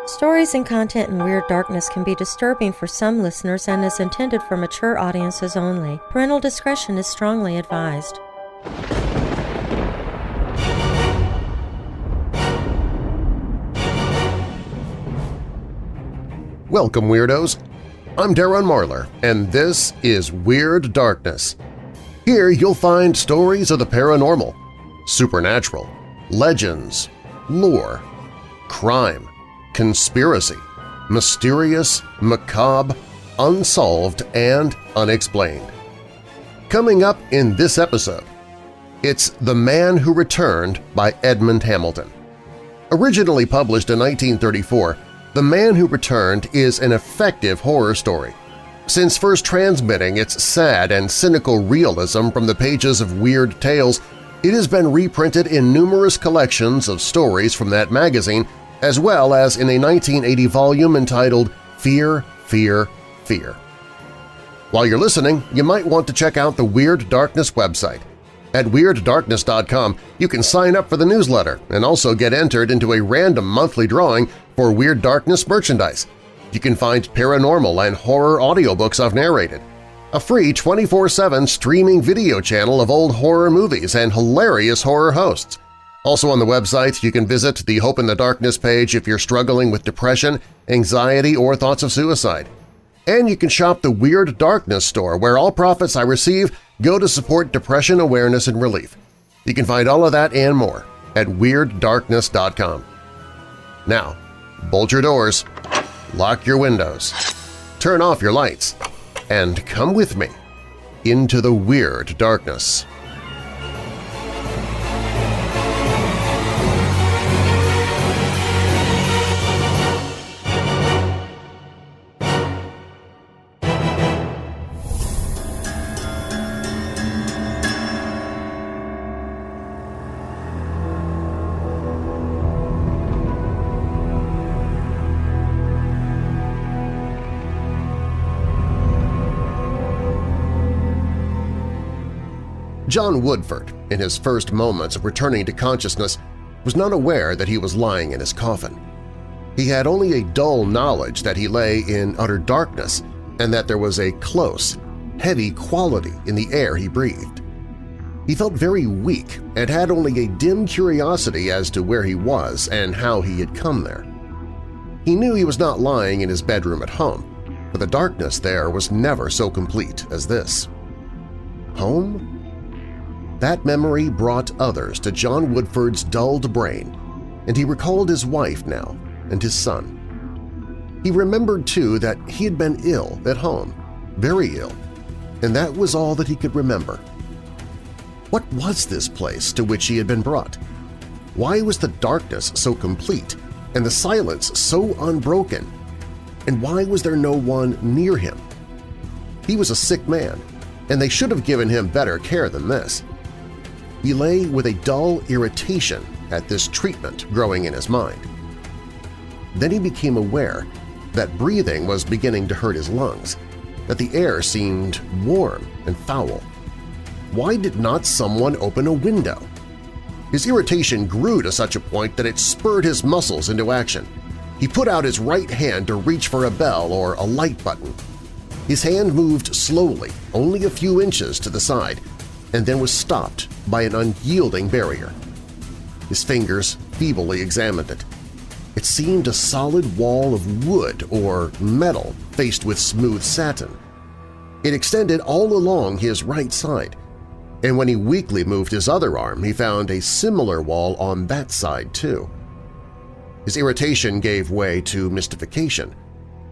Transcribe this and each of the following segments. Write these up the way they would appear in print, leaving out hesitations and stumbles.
Stories and content in Weird Darkness can be disturbing for some listeners and is intended for mature audiences only. Parental discretion is strongly advised. Welcome, Weirdos! I'm Darren Marlar, and this is Weird Darkness. Here you'll find stories of the paranormal, supernatural, legends, lore, crime, conspiracy, mysterious, macabre, unsolved, and unexplained. Coming up in this episode, it's The Man Who Returned by Edmond Hamilton. Originally published in 1934, The Man Who Returned is an effective horror story. Since first transmitting its sad and cynical realism from the pages of Weird Tales, it has been reprinted in numerous collections of stories from that magazine, as well as in a 1980 volume entitled Fear, Fear, Fear. While you're listening, you might want to check out the Weird Darkness website. At WeirdDarkness.com, you can sign up for the newsletter and also get entered into a random monthly drawing for Weird Darkness merchandise. You can find paranormal and horror audiobooks I've narrated, a free 24/7 streaming video channel of old horror movies and hilarious horror hosts. Also on the website, you can visit the Hope in the Darkness page if you're struggling with depression, anxiety, or thoughts of suicide. And you can shop the Weird Darkness store, where all profits I receive go to support depression awareness and relief. You can find all of that and more at WeirdDarkness.com. Now, bolt your doors, lock your windows, turn off your lights, and come with me into the Weird Darkness. John Woodford, in his first moments of returning to consciousness, was not aware that he was lying in his coffin. He had only a dull knowledge that he lay in utter darkness and that there was a close, heavy quality in the air he breathed. He felt very weak and had only a dim curiosity as to where he was and how he had come there. He knew he was not lying in his bedroom at home, but the darkness there was never so complete as this. Home? That memory brought others to John Woodford's dulled brain, and he recalled his wife now and his son. He remembered, too, that he had been ill at home, very ill, and that was all that he could remember. What was this place to which he had been brought? Why was the darkness so complete and the silence so unbroken? And why was there no one near him? He was a sick man, and they should have given him better care than this. He lay with a dull irritation at this treatment growing in his mind. Then he became aware that breathing was beginning to hurt his lungs, that the air seemed warm and foul. Why did not someone open a window? His irritation grew to such a point that it spurred his muscles into action. He put out his right hand to reach for a bell or a light button. His hand moved slowly, only a few inches to the side, and then was stopped by an unyielding barrier. His fingers feebly examined it. It seemed a solid wall of wood or metal faced with smooth satin. It extended all along his right side, and when he weakly moved his other arm, he found a similar wall on that side too. His irritation gave way to mystification.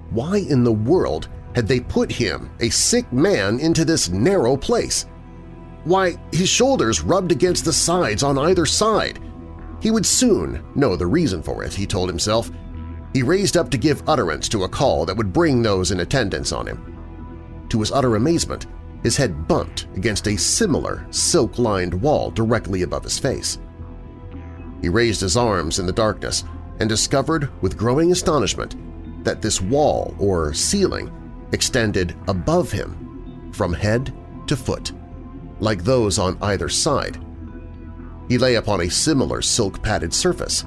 Why in the world had they put him, a sick man, into this narrow place? Why, his shoulders rubbed against the sides on either side. He would soon know the reason for it, he told himself. He raised up to give utterance to a call that would bring those in attendance on him. To his utter amazement, his head bumped against a similar silk-lined wall directly above his face. He raised his arms in the darkness and discovered with growing astonishment that this wall or ceiling extended above him from head to foot, like those on either side. He lay upon a similar silk-padded surface.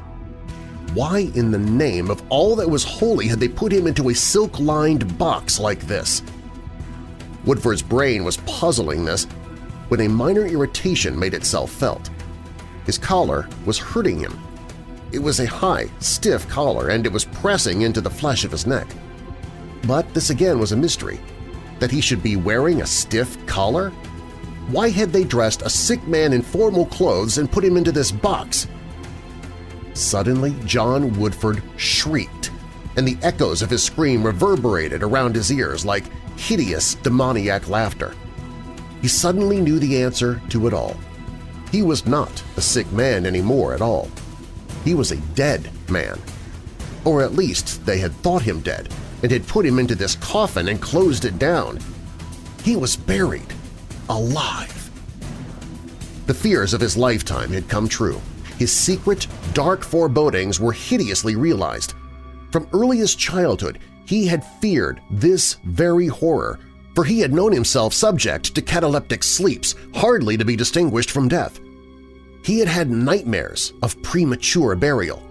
Why in the name of all that was holy had they put him into a silk-lined box like this? Woodford's brain was puzzling this when a minor irritation made itself felt. His collar was hurting him. It was a high, stiff collar, and it was pressing into the flesh of his neck. But this again was a mystery, that he should be wearing a stiff collar? Why had they dressed a sick man in formal clothes and put him into this box? Suddenly, John Woodford shrieked, and the echoes of his scream reverberated around his ears like hideous, demoniac laughter. He suddenly knew the answer to it all. He was not a sick man anymore at all. He was a dead man. Or at least they had thought him dead and had put him into this coffin and closed it down. He was buried, alive. The fears of his lifetime had come true. His secret, dark forebodings were hideously realized. From earliest childhood, he had feared this very horror, for he had known himself subject to cataleptic sleeps hardly to be distinguished from death. He had had nightmares of premature burial.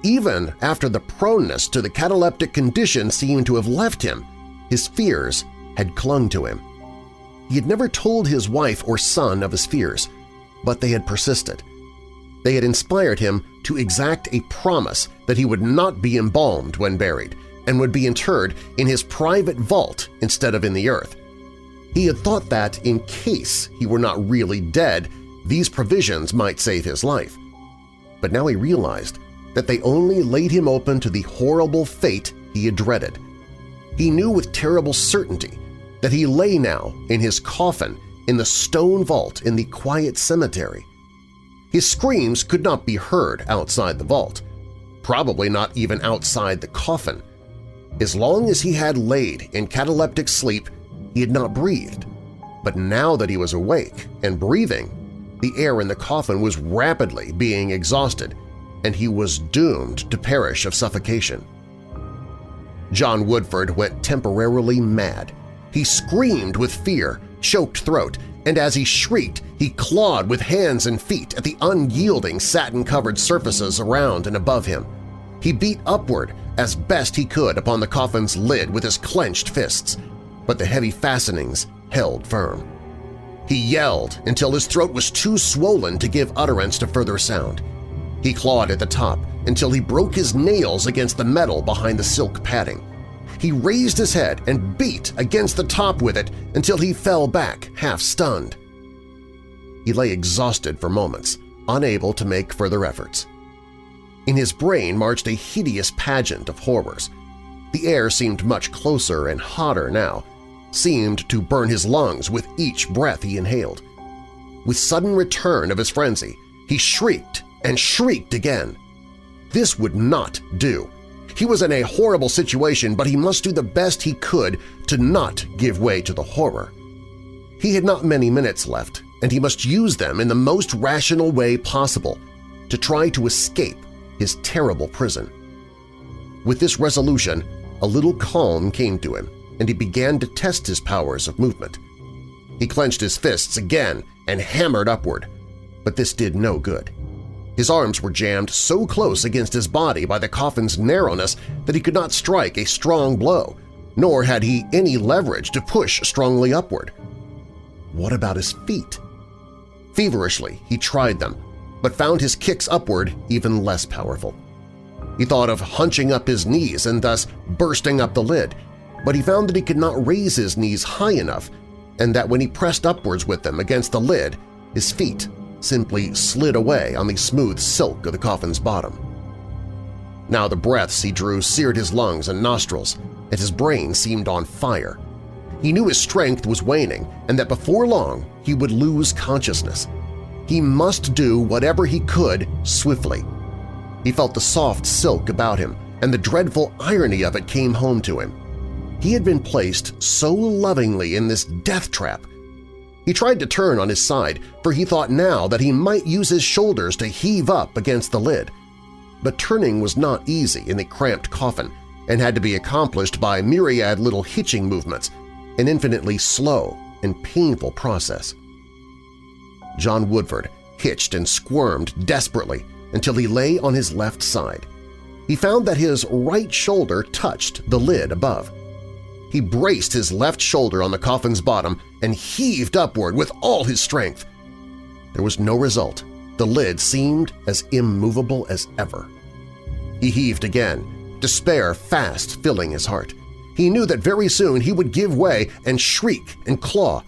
Even after the proneness to the cataleptic condition seemed to have left him, his fears had clung to him. He had never told his wife or son of his fears, but they had persisted. They had inspired him to exact a promise that he would not be embalmed when buried and would be interred in his private vault instead of in the earth. He had thought that in case he were not really dead, these provisions might save his life. But now he realized that they only laid him open to the horrible fate he had dreaded. He knew with terrible certainty that he lay now in his coffin in the stone vault in the quiet cemetery. His screams could not be heard outside the vault, probably not even outside the coffin. As long as he had laid in cataleptic sleep, he had not breathed. But now that he was awake and breathing, the air in the coffin was rapidly being exhausted, and he was doomed to perish of suffocation. John Woodford went temporarily mad. He screamed with fear, choked throat, and as he shrieked, he clawed with hands and feet at the unyielding satin-covered surfaces around and above him. He beat upward as best he could upon the coffin's lid with his clenched fists, but the heavy fastenings held firm. He yelled until his throat was too swollen to give utterance to further sound. He clawed at the top until he broke his nails against the metal behind the silk padding. He raised his head and beat against the top with it until he fell back, half-stunned. He lay exhausted for moments, unable to make further efforts. In his brain marched a hideous pageant of horrors. The air seemed much closer and hotter now, seemed to burn his lungs with each breath he inhaled. With sudden return of his frenzy, he shrieked and shrieked again. This would not do. He was in a horrible situation, but he must do the best he could to not give way to the horror. He had not many minutes left, and he must use them in the most rational way possible to try to escape his terrible prison. With this resolution, a little calm came to him, and he began to test his powers of movement. He clenched his fists again and hammered upward, but this did no good. His arms were jammed so close against his body by the coffin's narrowness that he could not strike a strong blow, nor had he any leverage to push strongly upward. What about his feet? Feverishly, he tried them, but found his kicks upward even less powerful. He thought of hunching up his knees and thus bursting up the lid, but he found that he could not raise his knees high enough and that when he pressed upwards with them against the lid, his feet simply slid away on the smooth silk of the coffin's bottom. Now the breaths he drew seared his lungs and nostrils, and his brain seemed on fire. He knew his strength was waning and that before long he would lose consciousness. He must do whatever he could swiftly. He felt the soft silk about him, and the dreadful irony of it came home to him. He had been placed so lovingly in this death trap. He tried to turn on his side, for he thought now that he might use his shoulders to heave up against the lid. But turning was not easy in the cramped coffin and had to be accomplished by myriad little hitching movements, an infinitely slow and painful process. John Woodford hitched and squirmed desperately until he lay on his left side. he found that his right shoulder touched the lid above. He braced his left shoulder on the coffin's bottom and heaved upward with all his strength. There was no result. The lid seemed as immovable as ever. He heaved again, despair fast filling his heart. He knew that very soon he would give way and shriek and claw.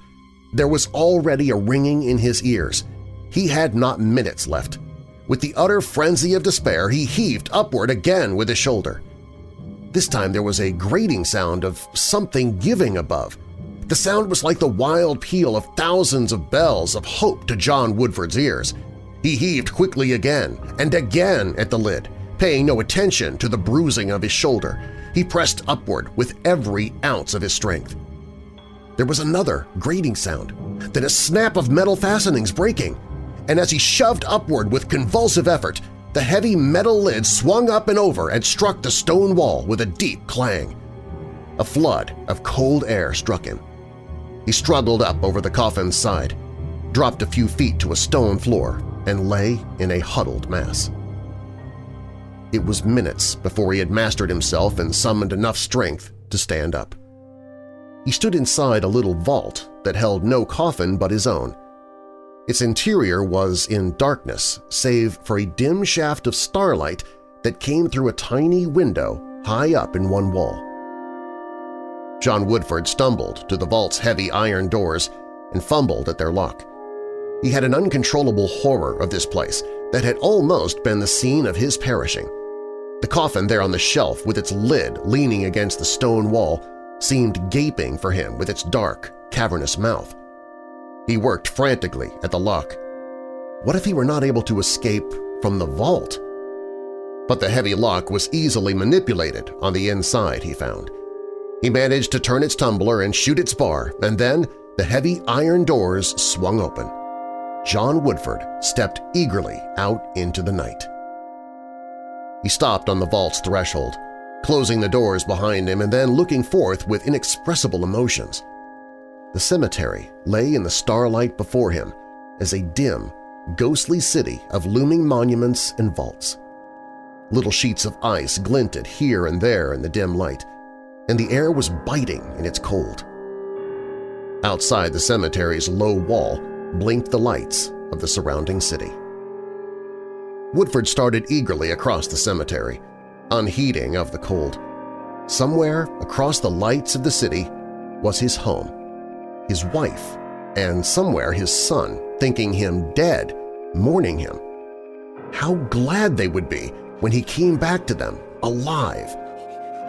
There was already a ringing in his ears. He had not minutes left. With the utter frenzy of despair, he heaved upward again with his shoulder. This time there was a grating sound of something giving above. The sound was like the wild peal of thousands of bells of hope to John Woodford's ears. He heaved quickly again and again at the lid, paying no attention to the bruising of his shoulder. He pressed upward with every ounce of his strength. There was another grating sound, then a snap of metal fastenings breaking, and as he shoved upward with convulsive effort, the heavy metal lid swung up and over and struck the stone wall with a deep clang. A flood of cold air struck him. He struggled up over the coffin's side, dropped a few feet to a stone floor, and lay in a huddled mass. It was minutes before he had mastered himself and summoned enough strength to stand up. He stood inside a little vault that held no coffin but his own. Its interior was in darkness save for a dim shaft of starlight that came through a tiny window high up in one wall. John Woodford stumbled to the vault's heavy iron doors and fumbled at their lock. He had an uncontrollable horror of this place that had almost been the scene of his perishing. The coffin there on the shelf with its lid leaning against the stone wall seemed gaping for him with its dark, cavernous mouth. He worked frantically at the lock. What if he were not able to escape from the vault? But the heavy lock was easily manipulated on the inside, he found. He managed to turn its tumbler and shoot its bar, and then the heavy iron doors swung open. John Woodford stepped eagerly out into the night. He stopped on the vault's threshold, closing the doors behind him and then looking forth with inexpressible emotions. The cemetery lay in the starlight before him as a dim, ghostly city of looming monuments and vaults. Little sheets of ice glinted here and there in the dim light, and the air was biting in its cold. Outside the cemetery's low wall blinked the lights of the surrounding city. Woodford started eagerly across the cemetery, unheeding of the cold. Somewhere across the lights of the city was his home, his wife, and somewhere his son, thinking him dead, mourning him. How glad they would be when he came back to them, alive!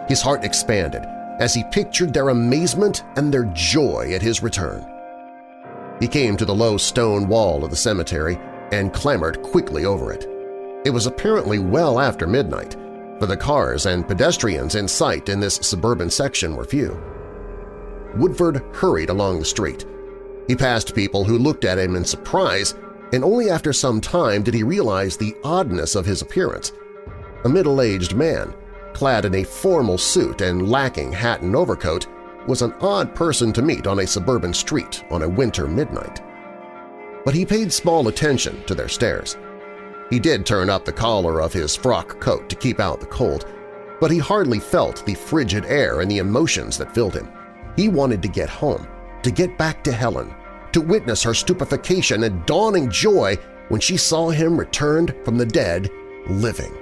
His heart expanded as he pictured their amazement and their joy at his return. He came to the low stone wall of the cemetery and clambered quickly over it. It was apparently well after midnight, for the cars and pedestrians in sight in this suburban section were few. Woodford hurried along the street. He passed people who looked at him in surprise, and only after some time did he realize the oddness of his appearance. A middle-aged man, clad in a formal suit and lacking hat and overcoat, was an odd person to meet on a suburban street on a winter midnight. But he paid small attention to their stares. He did turn up the collar of his frock coat to keep out the cold, but he hardly felt the frigid air and the emotions that filled him. He wanted to get home, to get back to Helen, to witness her stupefaction and dawning joy when she saw him returned from the dead, living.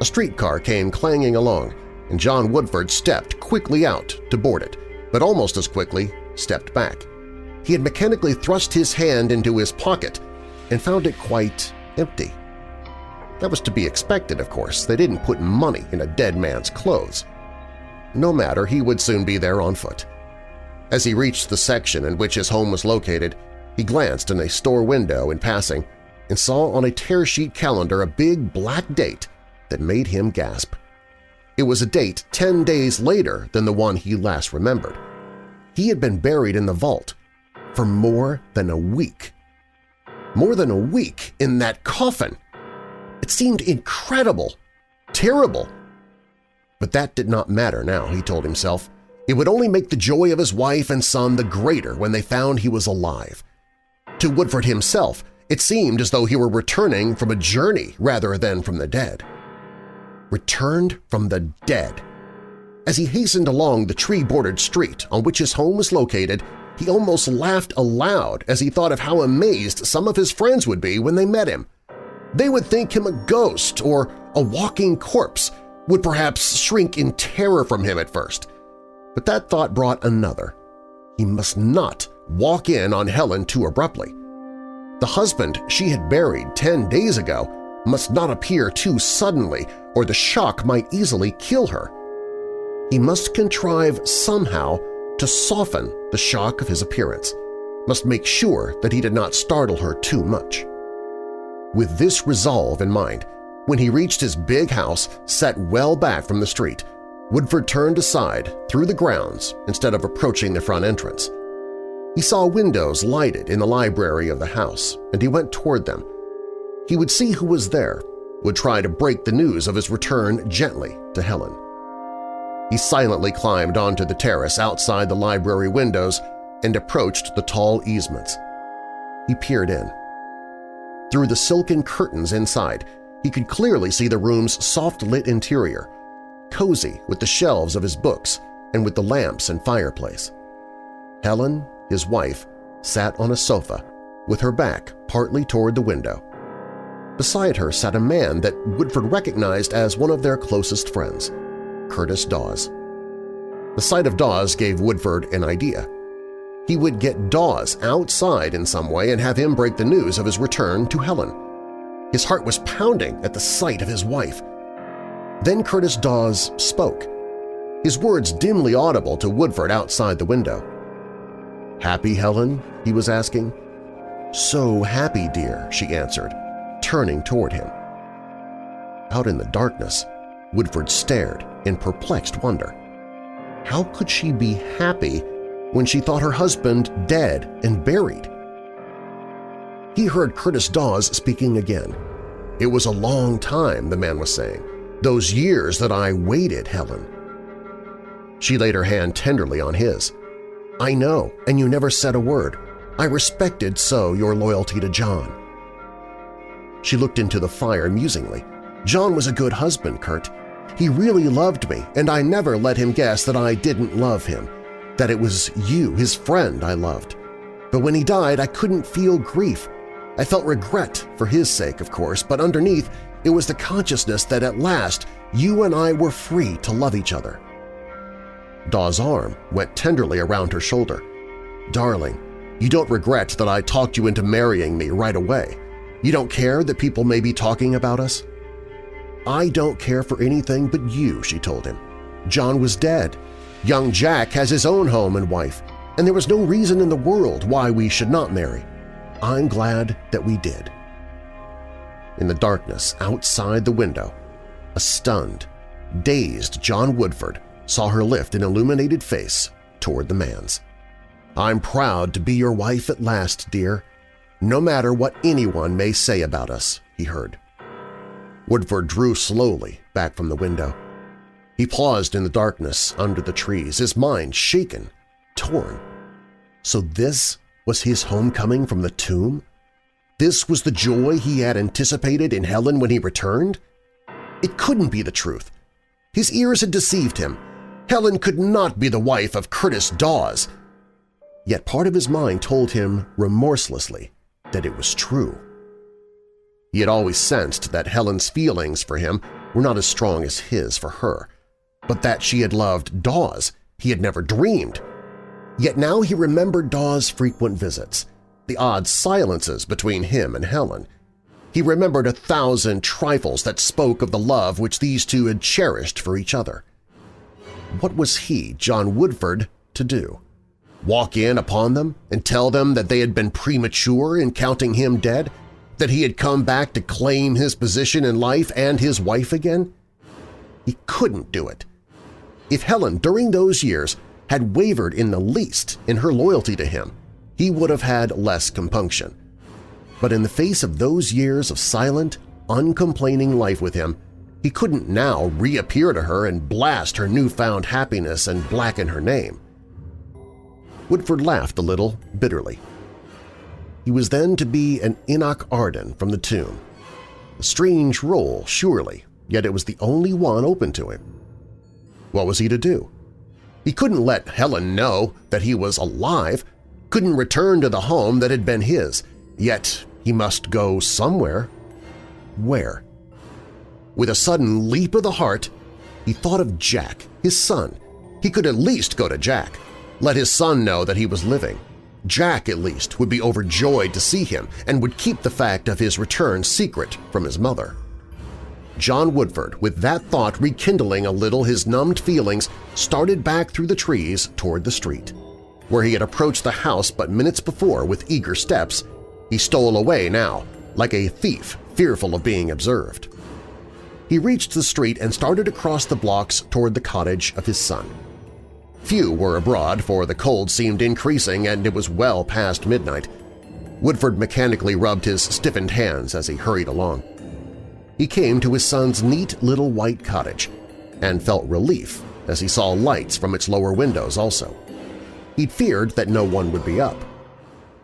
A streetcar came clanging along, and John Woodford stepped quickly out to board it, but almost as quickly stepped back. He had mechanically thrust his hand into his pocket and found it quite empty. That was to be expected, of course. They didn't put money in a dead man's clothes. No matter, he would soon be there on foot. As he reached the section in which his home was located, he glanced in a store window in passing and saw on a tear-sheet calendar a big black date that made him gasp. It was a date 10 days later than the one he last remembered. He had been buried in the vault for more than a week. More than a week in that coffin! It seemed incredible, terrible. But that did not matter now, he told himself. It would only make the joy of his wife and son the greater when they found he was alive. To Woodford himself, it seemed as though he were returning from a journey rather than from the dead. returned from the dead. As he hastened along the tree-bordered street on which his home was located, he almost laughed aloud as he thought of how amazed some of his friends would be when they met him. They would think him a ghost or a walking corpse, would perhaps shrink in terror from him at first. But that thought brought another. He must not walk in on Helen too abruptly. The husband she had buried 10 days ago must not appear too suddenly, or the shock might easily kill her. He must contrive somehow to soften the shock of his appearance, must make sure that he did not startle her too much. With this resolve in mind, when he reached his big house set well back from the street, Woodford turned aside through the grounds instead of approaching the front entrance. He saw windows lighted in the library of the house, and he went toward them. He would see who was there, would try to break the news of his return gently to Helen. He silently climbed onto the terrace outside the library windows and approached the tall easements. He peered in. Through the silken curtains inside, he could clearly see the room's soft-lit interior, cozy with the shelves of his books and with the lamps and fireplace. Helen, his wife, sat on a sofa, with her back partly toward the window. Beside her sat a man that Woodford recognized as one of their closest friends, Curtis Dawes. The sight of Dawes gave Woodford an idea. He would get Dawes outside in some way and have him break the news of his return to Helen. His heart was pounding at the sight of his wife. Then Curtis Dawes spoke, his words dimly audible to Woodford outside the window. "Happy, Helen?" he was asking. "So happy, dear," she answered, turning toward him. Out in the darkness, Woodford stared in perplexed wonder. How could she be happy when she thought her husband dead and buried? He heard Curtis Dawes speaking again. "It was a long time," the man was saying. "Those years that I waited, Helen." She laid her hand tenderly on his. "I know, and you never said a word. I respected so your loyalty to John." She looked into the fire musingly. "John was a good husband, Kurt. He really loved me, and I never let him guess that I didn't love him, that it was you, his friend, I loved. But when he died, I couldn't feel grief. I felt regret for his sake, of course, but underneath it was the consciousness that at last you and I were free to love each other." Dawes' arm went tenderly around her shoulder. "Darling, you don't regret that I talked you into marrying me right away. You don't care that people may be talking about us?" "I don't care for anything but you," she told him. "John was dead. Young Jack has his own home and wife, and there was no reason in the world why we should not marry. I'm glad that we did." In the darkness outside the window, a stunned, dazed John Woodford saw her lift an illuminated face toward the man's. "I'm proud to be your wife at last, dear, no matter what anyone may say about us," he heard. Woodford drew slowly back from the window. He paused in the darkness under the trees, his mind shaken, torn. So this was his homecoming from the tomb? This was the joy he had anticipated in Helen when he returned? It couldn't be the truth. His ears had deceived him. Helen could not be the wife of Curtis Dawes. Yet part of his mind told him remorselessly that it was true. He had always sensed that Helen's feelings for him were not as strong as his for her, but that she had loved Dawes he had never dreamed. Yet now he remembered Dawes' frequent visits, the odd silences between him and Helen. He remembered 1,000 trifles that spoke of the love which these two had cherished for each other. What was he, John Woodford, to do? Walk in upon them and tell them that they had been premature in counting him dead? That he had come back to claim his position in life and his wife again? He couldn't do it. If Helen, during those years, had wavered in the least in her loyalty to him, he would have had less compunction. But in the face of those years of silent, uncomplaining life with him, he couldn't now reappear to her and blast her newfound happiness and blacken her name. Woodford laughed a little bitterly. He was then to be an Enoch Arden from the tomb. A strange role, surely, yet it was the only one open to him. What was he to do? He couldn't let Helen know that he was alive, couldn't return to the home that had been his, yet he must go somewhere. Where? With a sudden leap of the heart, he thought of Jack, his son. He could at least go to Jack, let his son know that he was living. Jack, at least, would be overjoyed to see him and would keep the fact of his return secret from his mother. John Woodford, with that thought rekindling a little his numbed feelings, started back through the trees toward the street. Where he had approached the house but minutes before with eager steps, he stole away now, like a thief fearful of being observed. He reached the street and started across the blocks toward the cottage of his son. Few were abroad, for the cold seemed increasing and it was well past midnight. Woodford mechanically rubbed his stiffened hands as he hurried along. He came to his son's neat little white cottage and felt relief as he saw lights from its lower windows also. He'd feared that no one would be up.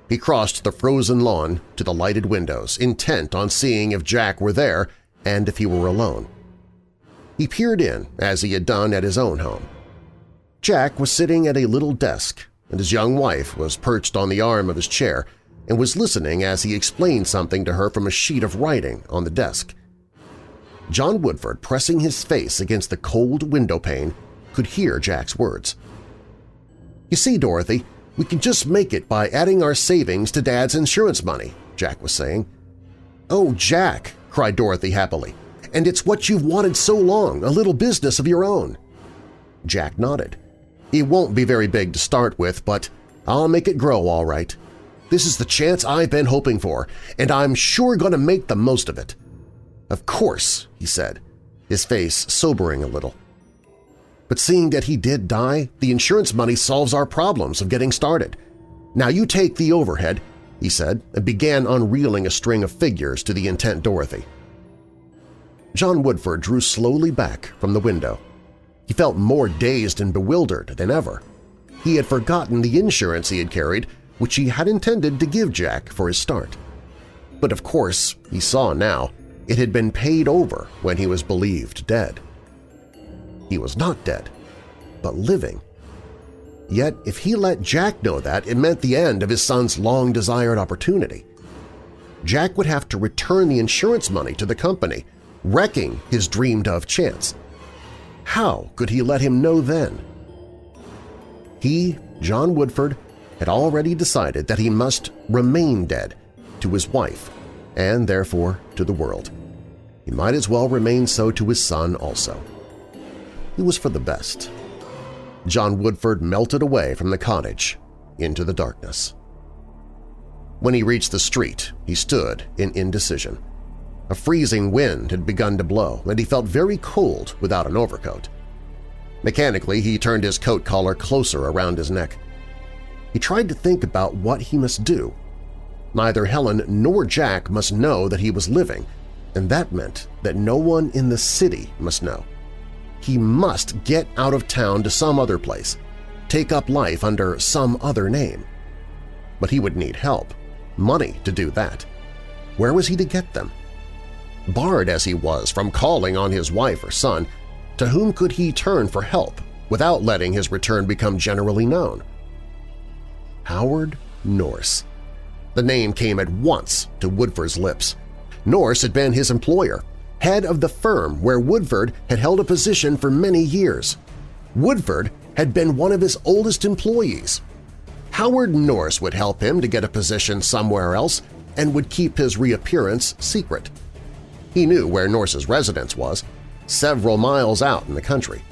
He crossed the frozen lawn to the lighted windows, intent on seeing if Jack were there and if he were alone. He peered in as he had done at his own home. Jack was sitting at a little desk, and his young wife was perched on the arm of his chair and was listening as he explained something to her from a sheet of writing on the desk. John Woodford, pressing his face against the cold window pane, could hear Jack's words. "You see, Dorothy, we can just make it by adding our savings to Dad's insurance money," Jack was saying. "Oh, Jack," cried Dorothy happily, "and it's what you've wanted so long, a little business of your own." Jack nodded. "It won't be very big to start with, but I'll make it grow all right. This is the chance I've been hoping for, and I'm sure going to make the most of it." "Of course," he said, his face sobering a little. "But seeing that he did die, the insurance money solves our problems of getting started. Now you take the overhead," he said, and began unreeling a string of figures to the intent Dorothy. John Woodford drew slowly back from the window. He felt more dazed and bewildered than ever. He had forgotten the insurance he had carried, which he had intended to give Jack for his start. But of course, he saw now, it had been paid over when he was believed dead. He was not dead, but living. Yet if he let Jack know that, it meant the end of his son's long-desired opportunity. Jack would have to return the insurance money to the company, wrecking his dreamed-of chance. How could he let him know then? He, John Woodford, had already decided that he must remain dead to his wife and therefore to the world. He might as well remain so to his son also. It was for the best. John Woodford melted away from the cottage into the darkness. When he reached the street, he stood in indecision. A freezing wind had begun to blow, and he felt very cold without an overcoat. Mechanically, he turned his coat collar closer around his neck. He tried to think about what he must do. Neither Helen nor Jack must know that he was living, and that meant that no one in the city must know. He must get out of town to some other place, take up life under some other name. But he would need help, money to do that. Where was he to get them? Barred as he was from calling on his wife or son, to whom could he turn for help without letting his return become generally known? Howard Norse. The name came at once to Woodford's lips. Norse had been his employer, head of the firm where Woodford had held a position for many years. Woodford had been one of his oldest employees. Howard Norse would help him to get a position somewhere else and would keep his reappearance secret. He knew where Norse's residence was, several miles out in the country,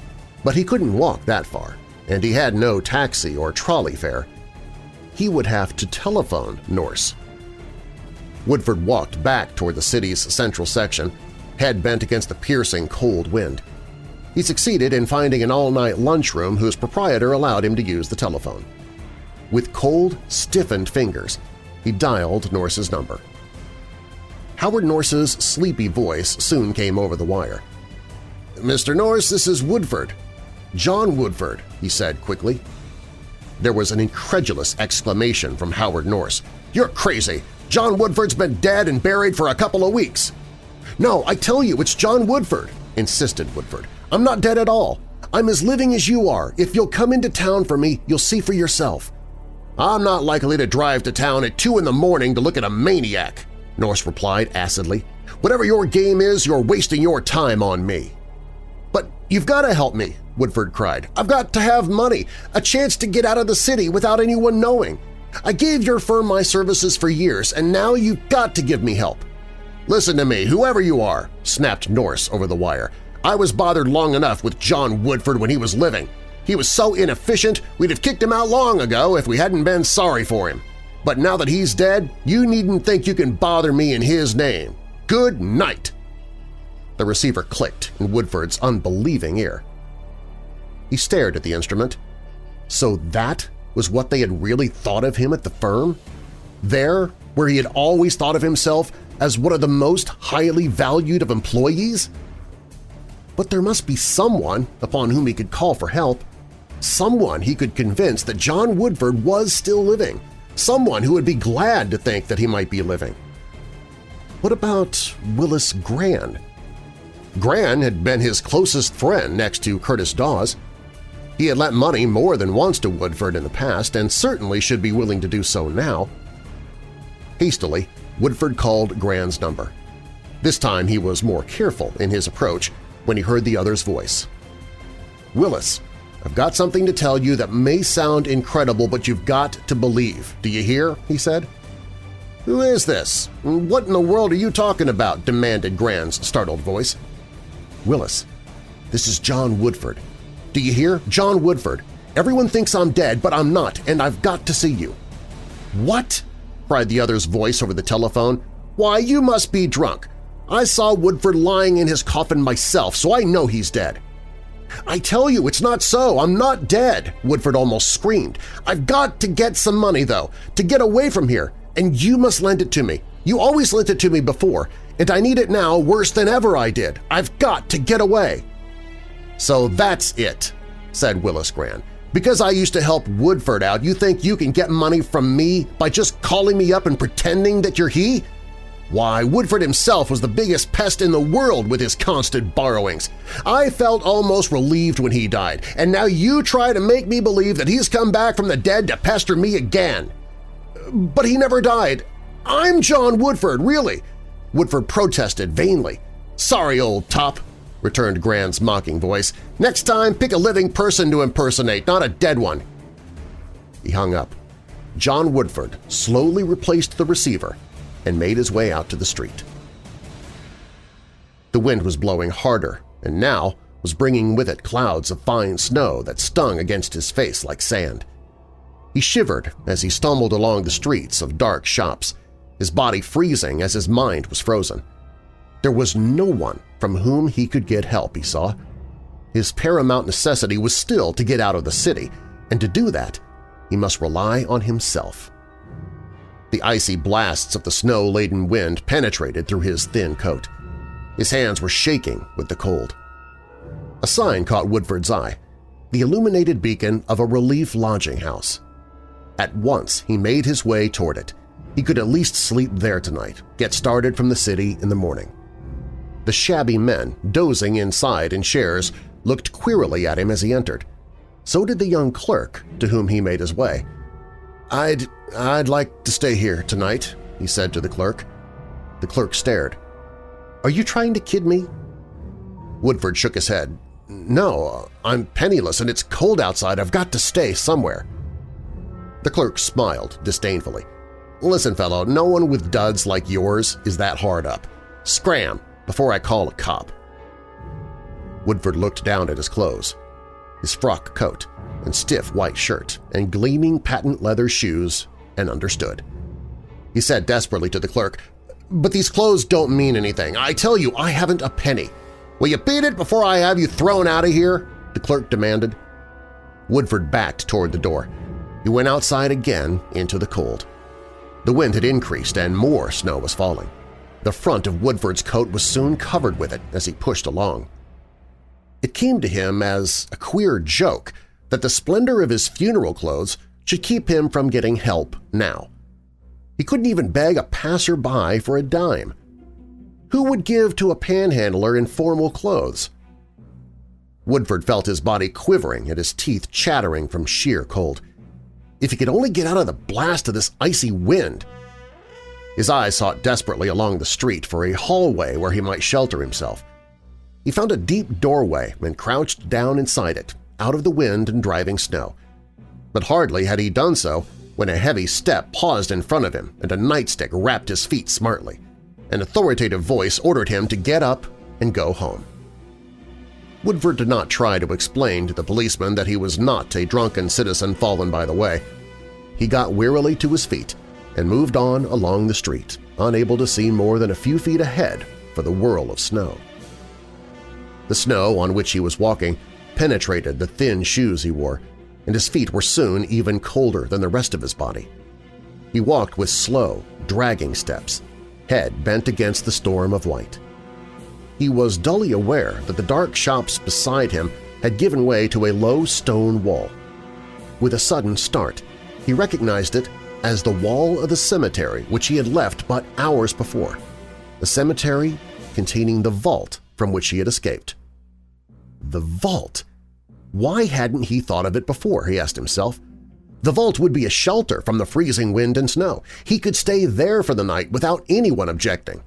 but he couldn't walk that far, and he had no taxi or trolley fare. He would have to telephone Norse. Woodford walked back toward the city's central section, head bent against the piercing cold wind. He succeeded in finding an all-night lunchroom whose proprietor allowed him to use the telephone. With cold, stiffened fingers, he dialed Norse's number. Howard Norse's sleepy voice soon came over the wire. "Mr. Norse, this is Woodford. John Woodford," he said quickly. There was an incredulous exclamation from Howard Norse. "You're crazy! John Woodford's been dead and buried for a couple of weeks." "No, I tell you, it's John Woodford." insisted Woodford. "I'm not dead at all. I'm as living as you are. If you'll come into town for me, you'll see for yourself." "I'm not likely to drive to town at 2 in the morning to look at a maniac," Norse replied acidly. "Whatever your game is, you're wasting your time on me." "But you've got to help me," Woodford cried. "I've got to have money, a chance to get out of the city without anyone knowing. I gave your firm my services for years, and now you've got to give me help." "Listen to me, whoever you are," snapped Norse over the wire. "I was bothered long enough with John Woodford when he was living. He was so inefficient we'd have kicked him out long ago if we hadn't been sorry for him. But now that he's dead, you needn't think you can bother me in his name. Good night!" The receiver clicked in Woodford's unbelieving ear. He stared at the instrument. So that was what they had really thought of him at the firm? There, where he had always thought of himself as one of the most highly valued of employees? But there must be someone upon whom he could call for help, someone he could convince that John Woodford was still living, someone who would be glad to think that he might be living. What about Willis Gran? Gran had been his closest friend next to Curtis Dawes. He had lent money more than once to Woodford in the past and certainly should be willing to do so now. Hastily, Woodford called Gran's number. This time he was more careful in his approach when he heard the other's voice. "Willis, I've got something to tell you that may sound incredible, but you've got to believe. Do you hear?" he said. "Who is this? What in the world are you talking about?" demanded Gran's startled voice. "Willis, this is John Woodford. Do you hear? John Woodford. Everyone thinks I'm dead, but I'm not, and I've got to see you." "What?" cried the other's voice over the telephone. "Why, you must be drunk. I saw Woodford lying in his coffin myself, so I know he's dead." "I tell you, it's not so. I'm not dead," Woodford almost screamed. "I've got to get some money, though, to get away from here, and you must lend it to me. You always lent it to me before, and I need it now worse than ever I did. I've got to get away." "So that's it," said Willis Gran. "Because I used to help Woodford out, you think you can get money from me by just calling me up and pretending that you're he? Why, Woodford himself was the biggest pest in the world with his constant borrowings. I felt almost relieved when he died, and now you try to make me believe that he's come back from the dead to pester me again." "But he never died. I'm John Woodford, really," Woodford protested vainly. "Sorry, old top," returned Gran's mocking voice. "Next time, pick a living person to impersonate, not a dead one." He hung up. John Woodford slowly replaced the receiver and made his way out to the street. The wind was blowing harder and now was bringing with it clouds of fine snow that stung against his face like sand. He shivered as he stumbled along the streets of dark shops, his body freezing as his mind was frozen. There was no one from whom he could get help, he saw. His paramount necessity was still to get out of the city, and to do that, he must rely on himself. The icy blasts of the snow-laden wind penetrated through his thin coat. His hands were shaking with the cold. A sign caught Woodford's eye, the illuminated beacon of a relief lodging house. At once he made his way toward it. He could at least sleep there tonight, get started from the city in the morning. The shabby men, dozing inside in chairs, looked queerly at him as he entered. So did the young clerk to whom he made his way. I'd like to stay here tonight," he said to the clerk. The clerk stared. "Are you trying to kid me?" Woodford shook his head. "No, I'm penniless and it's cold outside. I've got to stay somewhere." The clerk smiled disdainfully. "Listen, fellow, no one with duds like yours is that hard up. Scram before I call a cop." Woodford looked down at his clothes, his frock coat and stiff white shirt and gleaming patent leather shoes, and understood. He said desperately to the clerk, "But these clothes don't mean anything. I tell you, I haven't a penny. Will you beat it before I have you thrown out of here?" the clerk demanded. Woodford backed toward the door. He went outside again into the cold. The wind had increased and more snow was falling. The front of Woodford's coat was soon covered with it as he pushed along. It came to him as a queer joke that the splendor of his funeral clothes should keep him from getting help now. He couldn't even beg a passer-by for a dime. Who would give to a panhandler in formal clothes? Woodford felt his body quivering and his teeth chattering from sheer cold. If he could only get out of the blast of this icy wind! His eyes sought desperately along the street for a hallway where he might shelter himself. He found a deep doorway and crouched down inside it, out of the wind and driving snow. But hardly had he done so when a heavy step paused in front of him and a nightstick rapped his feet smartly. An authoritative voice ordered him to get up and go home. Woodford did not try to explain to the policeman that he was not a drunken citizen fallen by the way. He got wearily to his feet and moved on along the street, unable to see more than a few feet ahead for the whirl of snow. The snow on which he was walking penetrated the thin shoes he wore, and his feet were soon even colder than the rest of his body. He walked with slow, dragging steps, head bent against the storm of white. He was dully aware that the dark shops beside him had given way to a low stone wall. With a sudden start, he recognized it as the wall of the cemetery which he had left but hours before, the cemetery containing the vault from which he had escaped. The vault! Why hadn't he thought of it before, he asked himself. The vault would be a shelter from the freezing wind and snow. He could stay there for the night without anyone objecting.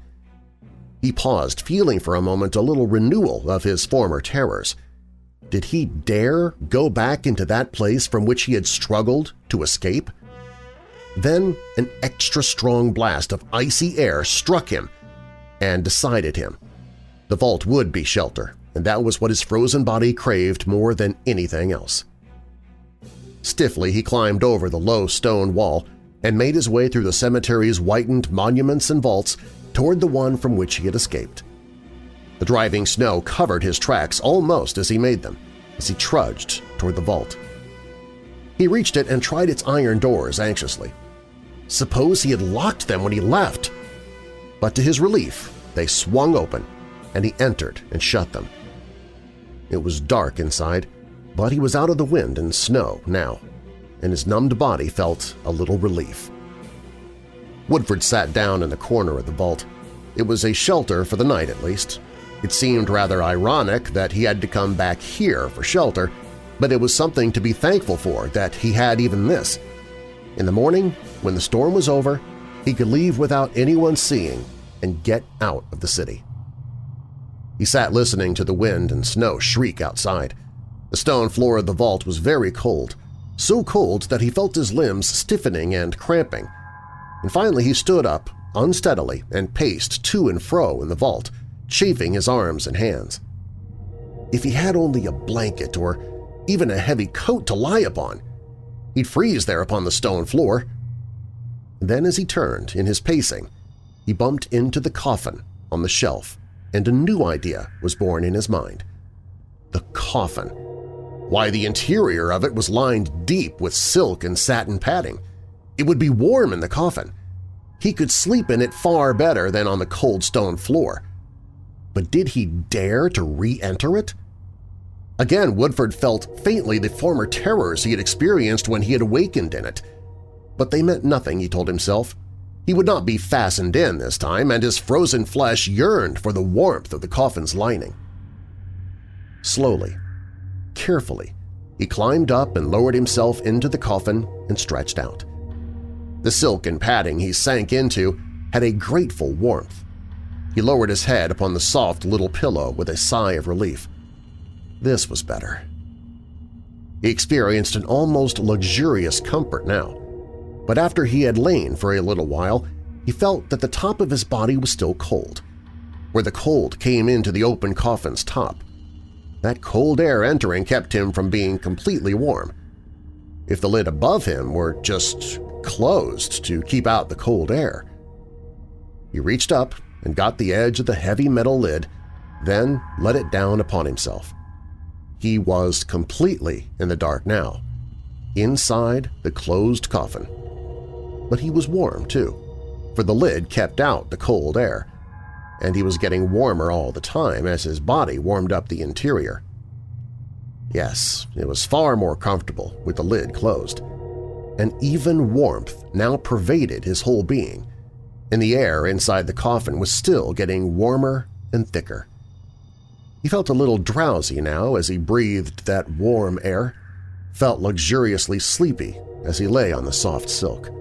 He paused, feeling for a moment a little renewal of his former terrors. Did he dare go back into that place from which he had struggled to escape? Then an extra strong blast of icy air struck him and decided him. The vault would be shelter, and that was what his frozen body craved more than anything else. Stiffly he climbed over the low stone wall and made his way through the cemetery's whitened monuments and vaults toward the one from which he had escaped. The driving snow covered his tracks almost as he made them, as he trudged toward the vault. He reached it and tried its iron doors anxiously. Suppose he had locked them when he left? But to his relief, they swung open, and he entered and shut them. It was dark inside, but he was out of the wind and snow now, and his numbed body felt a little relief. Woodford sat down in the corner of the vault. It was a shelter for the night, at least. It seemed rather ironic that he had to come back here for shelter, but it was something to be thankful for that he had even this. In the morning, when the storm was over, he could leave without anyone seeing and get out of the city. He sat listening to the wind and snow shriek outside. The stone floor of the vault was very cold, so cold that he felt his limbs stiffening and cramping. And finally he stood up unsteadily and paced to and fro in the vault, chafing his arms and hands. If he had only a blanket or even a heavy coat to lie upon, he'd freeze there upon the stone floor. Then as he turned in his pacing, he bumped into the coffin on the shelf, and a new idea was born in his mind. The coffin. Why, the interior of it was lined deep with silk and satin padding. It would be warm in the coffin. He could sleep in it far better than on the cold stone floor. But did he dare to re-enter it? Again, Woodford felt faintly the former terrors he had experienced when he had awakened in it. But they meant nothing, he told himself. He would not be fastened in this time, and his frozen flesh yearned for the warmth of the coffin's lining. Slowly, carefully, he climbed up and lowered himself into the coffin and stretched out. The silk and padding he sank into had a grateful warmth. He lowered his head upon the soft little pillow with a sigh of relief. This was better. He experienced an almost luxurious comfort now, but after he had lain for a little while, he felt that the top of his body was still cold, where the cold came into the open coffin's top. That cold air entering kept him from being completely warm. If the lid above him were just closed to keep out the cold air. He reached up and got the edge of the heavy metal lid, then let it down upon himself. He was completely in the dark now, inside the closed coffin. But he was warm, too, for the lid kept out the cold air, and he was getting warmer all the time as his body warmed up the interior. Yes, it was far more comfortable with the lid closed. An even warmth now pervaded his whole being, and the air inside the coffin was still getting warmer and thicker. He felt a little drowsy now as he breathed that warm air, felt luxuriously sleepy as he lay on the soft silk.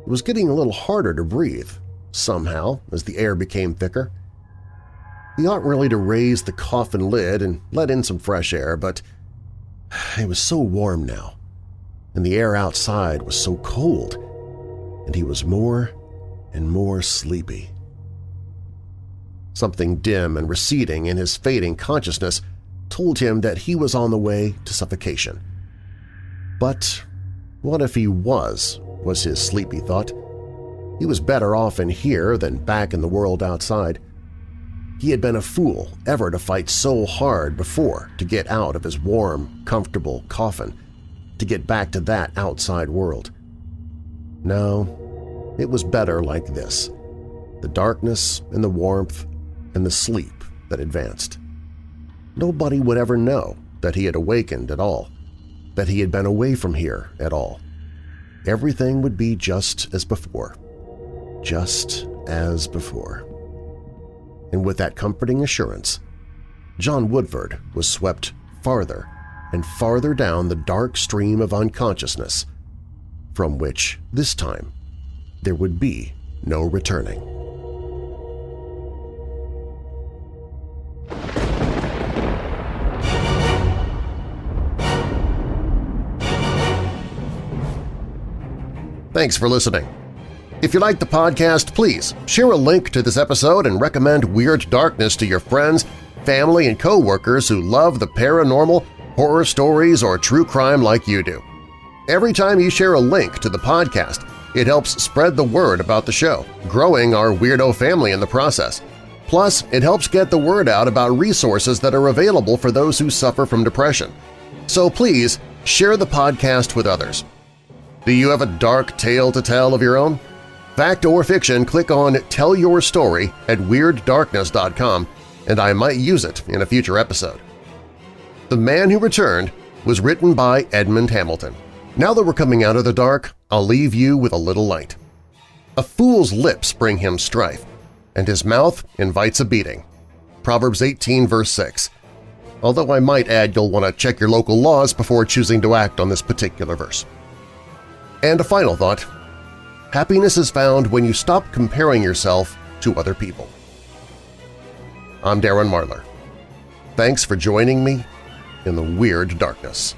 It was getting a little harder to breathe, somehow, as the air became thicker. He ought really to raise the coffin lid and let in some fresh air, but it was so warm now, and the air outside was so cold, and he was more and more sleepy. Something dim and receding in his fading consciousness told him that he was on the way to suffocation. But what if he was his sleepy thought. He was better off in here than back in the world outside. He had been a fool ever to fight so hard before to get out of his warm, comfortable coffin, to get back to that outside world. No, it was better like this, the darkness and the warmth and the sleep that advanced. Nobody would ever know that he had awakened at all, that he had been away from here at all. Everything would be just as before, just as before. And with that comforting assurance, John Woodford was swept farther and farther down the dark stream of unconsciousness, from which, this time, there would be no returning. Thanks for listening. If you like the podcast, please share a link to this episode and recommend Weird Darkness to your friends, family, and co-workers who love the paranormal, horror stories, or true crime like you do. Every time you share a link to the podcast, it helps spread the word about the show, growing our weirdo family in the process. Plus, it helps get the word out about resources that are available for those who suffer from depression. So please share the podcast with others. Do you have a dark tale to tell of your own? Fact or fiction, click on Tell Your Story at WeirdDarkness.com and I might use it in a future episode. The Man Who Returned was written by Edmond Hamilton. Now that we're coming out of the dark, I'll leave you with a little light. A fool's lips bring him strife, and his mouth invites a beating. Proverbs 18 verse 6. Although I might add you'll want to check your local laws before choosing to act on this particular verse. And a final thought. Happiness is found when you stop comparing yourself to other people. I'm Darren Marlar. Thanks for joining me in the Weird Darkness.